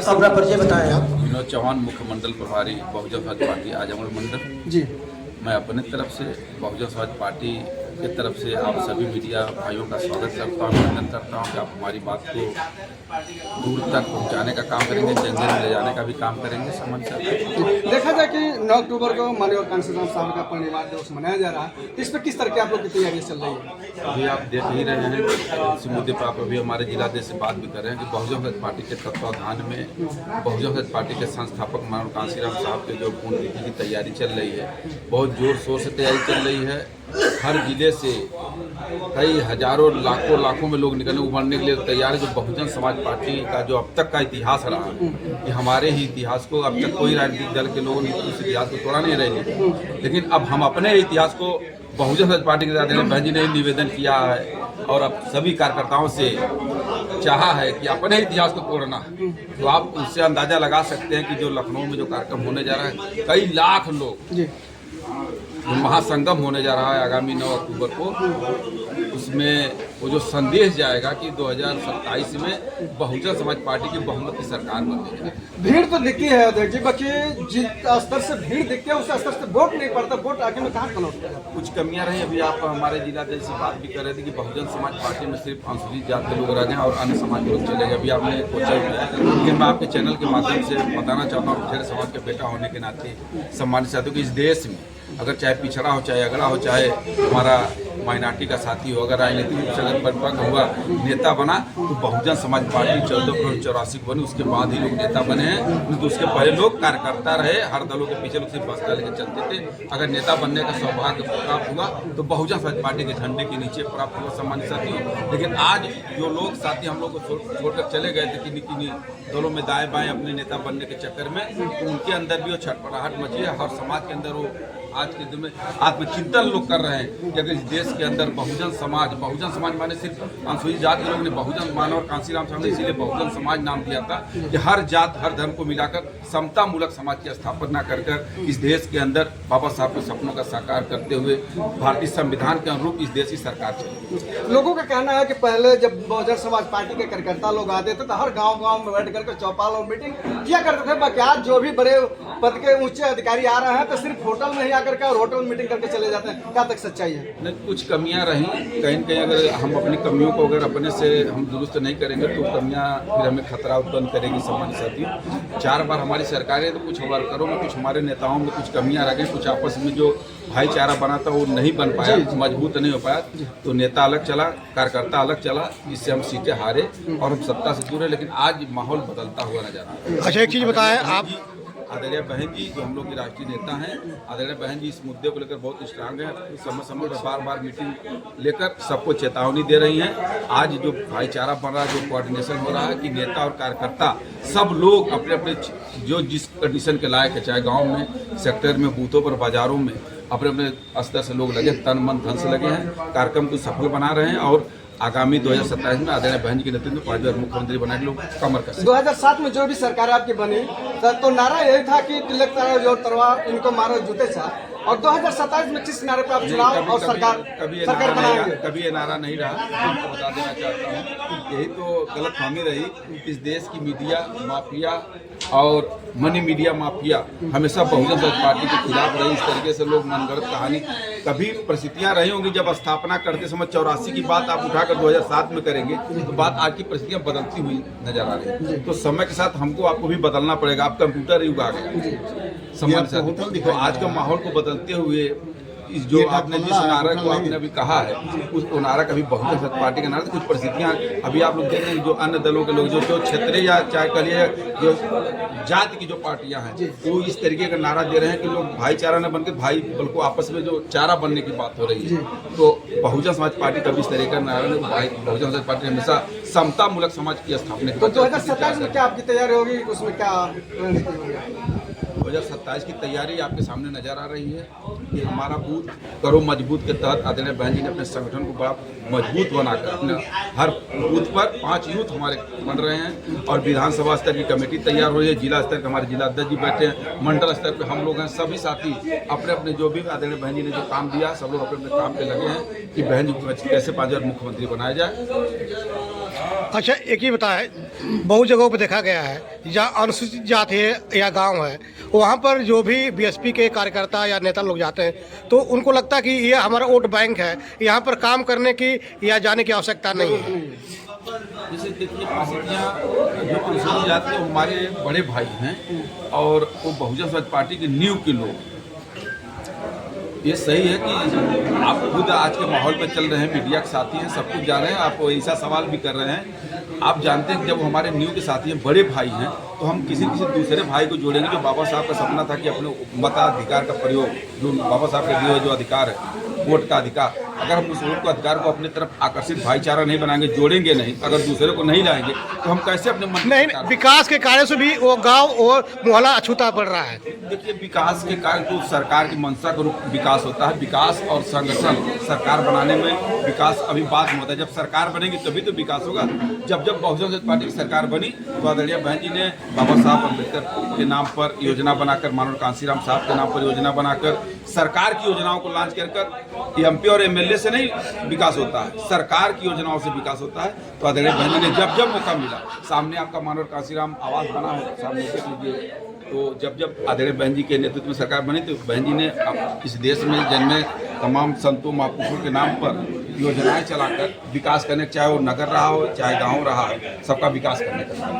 अपना परिचय बताएं आप। विनोद चौहान, मुख्य मंडल प्रभारी बहुजन समाज पार्टी आजमगढ़ मंडल जी, मैं अपने तरफ से बहुजन समाज पार्टी की तरफ से आप सभी मीडिया भाइयों का स्वागत करता हूँ, अभिनंदन करता हूँ कि आप हमारी बात को दूर तक पहुँचाने का काम करेंगे, जन जन ले जाने का भी काम करेंगे। समझ सकते देखा जाए कि 9 अक्टूबर को माननीय कांशीराम साहब का परिनिर्वाण दिवस मनाया जा रहा है, इस पर किस तरह की आप लोग की तैयारियां चल रही है? अभी आप देख ही रहे हैं, इसी मुद्दे पर आप अभी हमारे जिलाध्यक्ष से बात भी कर रहे हैं कि बहुजन समाज पार्टी के तत्वाधान में बहुजन समाज पार्टी के संस्थापक माननीय कांशीराम साहब के जो पुण्यतिथि की तैयारी चल रही है, बहुत जोर शोर से तैयारी चल रही है। हर जिले से कई हजारों लाखों में लोग निकलने उभरने के लिए तैयार है। जो बहुजन समाज पार्टी का जो अब तक का इतिहास रहा है कि हमारे ही इतिहास को अब तक कोई राजनीतिक दल के लोगों ने उस इतिहास को तोड़ा नहीं रहे, लेकिन अब हम अपने इतिहास को बहुजन समाज पार्टी के आदरणीय बहन जी ने निवेदन किया है और अब सभी कार्यकर्ताओं से चाहा है कि अपने इतिहास को तोड़ना। तो आप उससे अंदाजा लगा सकते हैं कि जो लखनऊ में जो कार्यक्रम होने जा रहा है, कई लाख लोग जी, जो महासंगम होने जा रहा है आगामी 9 अक्टूबर को, उसमें वो जो संदेश जाएगा कि 2027 में बहुजन समाज पार्टी की बहुमत की सरकार बनेगी। भीड़ तो दिखती है अध्यक्ष जी, बाकी जिस स्तर से भीड़ दिखती है उस स्तर से वोट नहीं पड़ता, वोट आगे में कहाँ कन्वर्ट है? कुछ कमियां रही। अभी आप हमारे जिलाध्यक्ष से बात भी कर रहे थे कि बहुजन समाज पार्टी में सिर्फ अनुसूचित जाति के लोग रह गए और अन्य समाज के लोग चले गए। अभी आपने सोचा लेकिन मैं आपके चैनल के माध्यम से बताना चाहता हूँ, खेड़ समाज के बेटा होने के नाते सम्मानित साथियों कि इस देश में अगर चाहे पिछड़ा हो, चाहे अगड़ा हो, चाहे हमारा माइनॉरिटी का साथी हो, अगर राजनीतिक रूप से अगर परिपक्व हुआ नेता बना तो बहुजन समाज पार्टी 1484 को बनी, उसके बाद ही लोग नेता बने हैं। नहीं तो उसके पहले लोग कार्यकर्ता रहे, हर दलों के पीछे लोग सिर्फ बस्ता लेकर चलते थे। अगर नेता बनने का सौभाग्य प्राप्त हुआ तो बहुजन समाज पार्टी के झंडे के नीचे प्राप्त हुआ, सम्मानित साथियों। लेकिन आज जो लोग साथी हम लोग को छोड़कर चले गए थे किन्हीं दलों में दाएं बाएं अपने नेता बनने के चक्कर में, तो उनके अंदर भी वो छटपटाहट मची है। हर समाज के अंदर वो आज के दिन में आत्मचिंतन लोग कर रहे हैं कि अगर इस देश के अंदर बहुजन समाज माने सिर्फ अनुसूचित जाति के लोगों ने बहुजन माना और कांशीराम साहब ने इसीलिए बहुजन समाज नाम दिया था कि हर जात हर धर्म को मिलाकर समता मूलक समाज की स्थापना कर इस देश के अंदर बाबा साहब के सपनों का साकार करते हुए भारतीय संविधान के अनुरूप इस देश की सरकार चली। लोगों का कहना है कि पहले जब बहुजन समाज पार्टी के कार्यकर्ता लोग आते थे तो हर गांव में बैठ करके चौपाल और मीटिंग किया करते थे, बाकी आज जो भी बड़े पद के ऊंचे अधिकारी आ रहे हैं तो सिर्फ होटल में ही आकर के और होटल मीटिंग करके चले जाते हैं। क्या तक सच्चाई है? नहीं, कुछ कमियां रही कहीं न कहीं। अगर हम अपनी कमियों को अगर अपने से हम दुरुस्त नहीं करेंगे तो कमियां फिर हमें खतरा उत्पन्न करेगी। सम्मानित साथियों, 4 बार हमारी सरकारें तो कुछ वर्करों में, कुछ हमारे नेताओं में कुछ कमियां रह गई, कुछ आपस में जो भाईचारा बना था वो नहीं बन पाया, मजबूत नहीं हो पाया, तो नेता अलग चला, कार्यकर्ता अलग चला, इससे हम सीटें हारे और हम सत्ता से दूर है। लेकिन आज माहौल बदलता हुआ नजर आ रहा है। अच्छा, एक चीज बताएं आप, आदरणीय बहन जी जो हम लोग की राष्ट्रीय नेता हैं, आदरणीय बहन जी इस मुद्दे को लेकर बहुत स्ट्रांग है, समय समय पर बार मीटिंग लेकर सबको चेतावनी दे रही हैं। आज जो भाईचारा बन रहा है, जो कोऑर्डिनेशन हो रहा है कि नेता और कार्यकर्ता सब लोग अपने अपने जो जिस कंडीशन के लायक है, चाहे गाँव में, सेक्टर में, बूथों पर, बाजारों में, अपने अपने स्तर से लोग लगे, तन मन धन से लगे हैं, कार्यक्रम को सफल बना रहे हैं और आगामी 2027 में आदरणीय बहन जी के नेतृत्व में 5 बार मुख्यमंत्री बनाने के लोग कमर कस। 2007 में जो भी सरकार आपकी बनी तो नारा यही था कि तिलक जो तलवार इनको मारो जूते सा, और 2027 में किस नारे पर आप चुनाव और सरकार बनाएंगे? कभी ये नारा नहीं रहा। आपको बता देना चाहता हूँ, यही तो गलतफहमी रही। इस देश की मीडिया माफिया और मनी मीडिया माफिया हमेशा बहुजन समाज पार्टी के खिलाफ रही। इस तरीके से लोग मनगढ़ंत कहानी, कभी परिस्थितियां रही होंगी जब स्थापना करते समय 84 की बात आप उठाकर 2007 में करेंगे तो बात आज की परिस्थितियां बदलती हुई नजर आ रही है। तो समय के साथ हमको आपको भी बदलना पड़ेगा। आप कंप्यूटर युग आ गया, सम्मान साथ। तो आज का माहौल को बदलते हुए इस जो आपने जिस नारा को आपने अभी कहा है, उस नारा कभी बहुजन समाज पार्टी का नारा, कुछ परिस्थितियां अभी आप लोग देख रहे हैं जो अन्य दलों के लोग जो क्षेत्रीय या चाहे कहिए जो जाति की जो पार्टियां हैं वो इस तरीके का नारा दे रहे हैं कि लोग भाईचारा न बनकर भाई बल्कि आपस में जो चारा बनने की बात हो रही है। तो बहुजन समाज पार्टी कभी इस तरीके का नारा नहीं, बहुजन समाज पार्टी हमेशा समता मूलक समाज की स्थापना। तो 2027 में क्या आपकी तैयारी होगी, उसमें क्या रणनीति होगी? 2027 की तैयारी आपके सामने नजर आ रही है कि हमारा बूथ करो मजबूत के तहत आदरणीय बहन जी ने अपने संगठन को बड़ा मजबूत बनाकर अपने हर बूथ पर 5 यूथ हमारे बन रहे हैं और विधानसभा स्तर की कमेटी तैयार हो रही है। जिला स्तर के हमारे जिलाध्यक्ष जी बैठे हैं, मंडल स्तर पर हम लोग हैं, सभी साथी अपने अपने जो भी आदरणीय बहन जी ने जो काम दिया सब लोग अपने अपने काम पे लगे हैं कि बहन जी को कैसे 5 बार मुख्यमंत्री बनाया जाए। अच्छा, एक ही बताएं, बहुत जगहों पर देखा गया है जहाँ अनुसूचित जाति है या गांव है, वहाँ पर जो भी बीएसपी के कार्यकर्ता या नेता लोग जाते हैं तो उनको लगता है कि ये हमारा वोट बैंक है, यहाँ पर काम करने की या जाने की आवश्यकता नहीं है। जैसे देखिए, पार्टियाँ जो अनुसूचित जाति है हमारे बड़े भाई हैं और वो बहुजन समाज पार्टी के नींव के लोग। ये सही है कि आप खुद आज के माहौल में चल रहे हैं, मीडिया के साथी हैं, सब कुछ जान रहे हैं, आप ऐसा सवाल भी कर रहे हैं। आप जानते हैं कि जब हमारे न्यू के साथी हैं, बड़े भाई हैं, तो हम किसी दूसरे भाई को जोड़ेंगे। जो बाबा साहब का सपना था कि अपने मताधिकार का प्रयोग, जो बाबा साहब के दिए हुए जो अधिकार है, वोट का अधिकार, अगर हम उस वोट को अधिकार को अपने तरफ आकर्षित भाईचारा नहीं बनाएंगे, जोड़ेंगे नहीं, अगर दूसरे को नहीं लाएंगे तो हम कैसे अपने मन नहीं, विकास के कार्य से भी वो गांव और मोहल्ला अछूता पड़ रहा है। देखिए, विकास के कार्य तो सरकार की मंशा का विकास होता है। विकास और संगठन, सरकार बनाने में विकास अभी बाद में होता है। जब सरकार बनेगी तभी तो विकास होगा। जब बहुजन समाज पार्टी की सरकार बनी तो आदरणीय बहन जी ने बाबा साहब अम्बेडकर के नाम पर योजना बनाकर, माननीय कांशीराम साहब के नाम पर योजना बनाकर, सरकार की योजनाओं को लॉन्च कर एमपी और एमएलए से नहीं विकास होता है, सरकार की योजनाओं से विकास होता है। तो आदरणीय बहन जी ने जब मौका मिला, सामने आपका माननीय कांशीराम आवास बना हो, सामने देख लीजिए, तो जब आदरणीय बहन जी के नेतृत्व में सरकार बनी तो बहन जी ने इस देश में जन्मे तमाम संतों महापुरुषों के नाम पर योजनाएं चलाकर विकास करने, चाहे वो नगर रहा हो चाहे गांव रहा हो, सबका विकास करने का